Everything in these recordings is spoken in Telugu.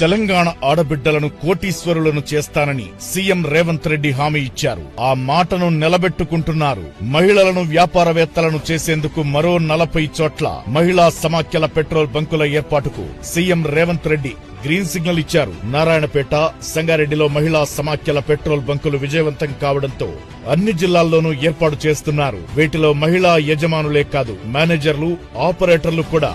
తెలంగాణ ఆడబిడ్డలను కోటీశ్వరులను చేస్తానని సీఎం రేవంత్ రెడ్డి హామీ ఇచ్చారు. ఆ మాటను నిలబెట్టుకుంటున్నారు. మహిళలను వ్యాపారవేత్తలను చేసేందుకు మరో 40 చోట్ల మహిళా సమాఖ్యల పెట్రోల్ బంకుల ఏర్పాటుకు CM Revanth Reddy green signal ఇచ్చారు. నారాయణపేట, సంగారెడ్డిలో మహిళా సమాఖ్యల పెట్రోల్ బంకులు విజయవంతం కావడంతో అన్ని జిల్లాల్లోనూ ఏర్పాటు చేస్తున్నారు. వీటిలో మహిళా యజమానులే కాదు, మేనేజర్లు, ఆపరేటర్లు కూడా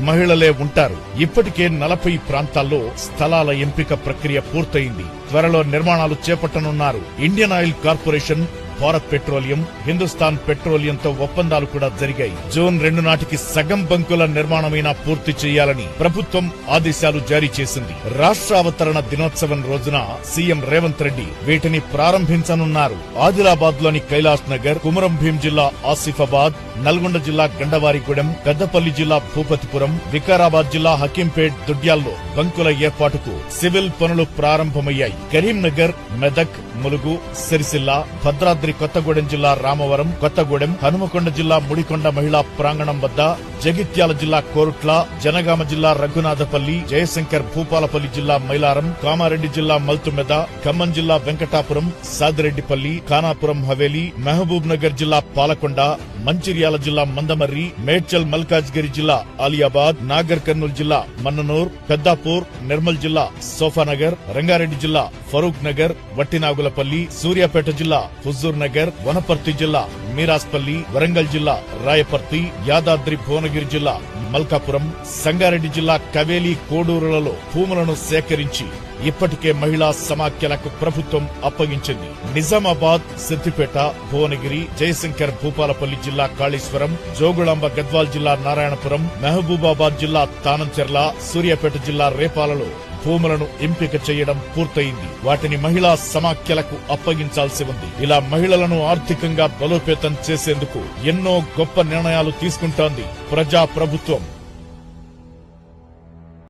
మహిళలే ఉంటారు. ఇప్పటికే 40 ప్రాంతాల్లో స్థలాల ఎంపిక ప్రక్రియ పూర్తయింది. త్వరలో నిర్మాణాలు చేపట్టనున్నారు. Indian oil corporation, Bharat petroleum, Hindustan పెట్రోలియంతో ఒప్పందాలు కూడా జరిగాయి. జూన్ 2 నాటికి సగం బంకుల నిర్మాణమైనా పూర్తి చేయాలని ప్రభుత్వం ఆదేశాలు జారీ చేసింది. రాష్ట్ర అవతరణ దినోత్సవం రోజున సీఎం రేవంత్ రెడ్డి వీటిని ప్రారంభించనున్నారు. ఆదిలాబాద్ లోని కైలాస్ నగర్, కుమరం భీం జిల్లా ఆసిఫాబాద్, నల్గొండ జిల్లా గండవారిగూడెం, పెద్దపల్లి జిల్లా భూపతిపురం, వికారాబాద్ జిల్లా హకీంపేట్, దుడ్యాల్లో బంకుల ఏర్పాటుకు సివిల్ పనులు ప్రారంభమయ్యాయి. కరీంనగర్, మెదక్, ములుగు, సిరిసిల్ల, భద్రాద్రి కొత్తగూడెం జిల్లా రామవరం, కొత్తగూడెం, హనుమకొండ జిల్లా ముడికొండ మహిళా ప్రాంగణం వద్ద, జగిత్యాల జిల్లా కోరుట్ల, జనగామ జిల్లా రఘునాథపల్లి, జయశంకర్ భూపాలపల్లి జిల్లా మైలారం, కామారెడ్డి జిల్లా మల్తుమెద, ఖమ్మం జిల్లా వెంకటాపురం, సాదిరెడ్డిపల్లి, ఖానాపురం హవేలీ, మహబూబ్ నగర్ జిల్లా పాలకొండ, మంచిర్యాల జిల్లా మందమర్రి, మేడ్చల్ మల్కాజ్గిరి జిల్లా ఆలియాబాద్, నాగర్ కర్నూల్ జిల్లా మన్ననూర్, పెద్దాపూర్, నిర్మల్ జిల్లా సోఫానగర్, రంగారెడ్డి జిల్లా ఫరూక్ నగర్, వట్టినాగులపల్లి, సూర్యాపేట జిల్లా హుజూర్ నగర్, వనపర్తి జిల్లా మీరాస్పల్లి, వరంగల్ జిల్లా రాయపర్తి, యాదాద్రి భువనగిరి జిల్లా మల్కాపురం, సంగారెడ్డి జిల్లా కవేలి, కోడూరులలో భూములను సేకరించి ఇప్పటికే మహిళా సమాఖ్యలకు ప్రభుత్వం అప్పగించింది. నిజామాబాద్, సిద్దిపేట, భువనగిరి, జయశంకర్ భూపాలపల్లి జిల్లా కాళేశ్వరం, జోగుళాంబ గద్వాల్ జిల్లా నారాయణపురం, మహబూబాబాద్ జిల్లా తానంచెర్ల, సూర్యాపేట జిల్లా రేపాలలో భూములను ఎంపిక చేయడం పూర్తయింది. వాటిని మహిళా సమాఖ్యలకు అప్పగించాల్సి ఉంది. ఇలా మహిళలను ఆర్థికంగా బలోపేతం చేసేందుకు ఎన్నో గొప్ప నిర్ణయాలు తీసుకుంటోంది ప్రజా ప్రభుత్వం.